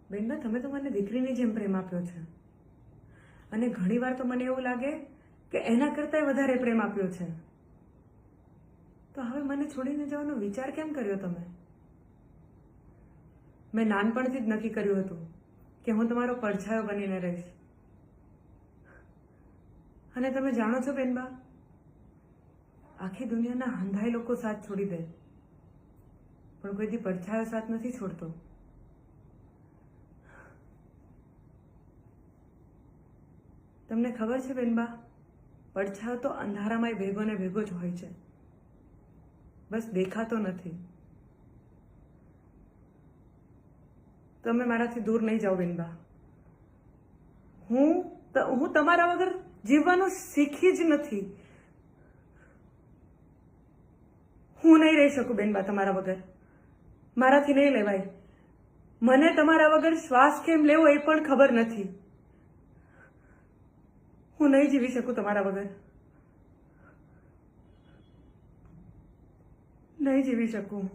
બેનબા, તમે તો મને દીકરીની જેમ પ્રેમ આપ્યો છે, અને ઘણીવાર તો મને એવું લાગે કે એના કરતાંય વધારે પ્રેમ આપ્યો છે. તો હવે મને છોડીને જવાનો વિચાર કેમ કર્યો તમે? મેં નાનપણથી જ નક્કી કર્યું હતું કે હું તમારો પડછાયો બનીને રહીશ. અને તમે જાણો છો બેનબા, આખી દુનિયાના હંધાઈ લોકો સાથ છોડી દે, પણ કોઈ દી પડછાયો સાથ નથી છોડતો. તમને ખબર છે બેનબા, પડછાયો તો અંધારામાં ભેગો ને ભેગો જ હોય છે, બસ દેખાતો નથી. તમે મારાથી દૂર નહીં જાઓ બેનબા. હું તમારા વગર જીવવાનું શીખી જ નથી. હું નહીં રહી શકું બેનબા તમારા વગર. મારાથી નહીં લેવાય. મને તમારા વગર શ્વાસ કેમ લેવો એ પણ ખબર નથી. હું નહીં જીવી શકું તમારા વગર. નહીં જીવી શકું.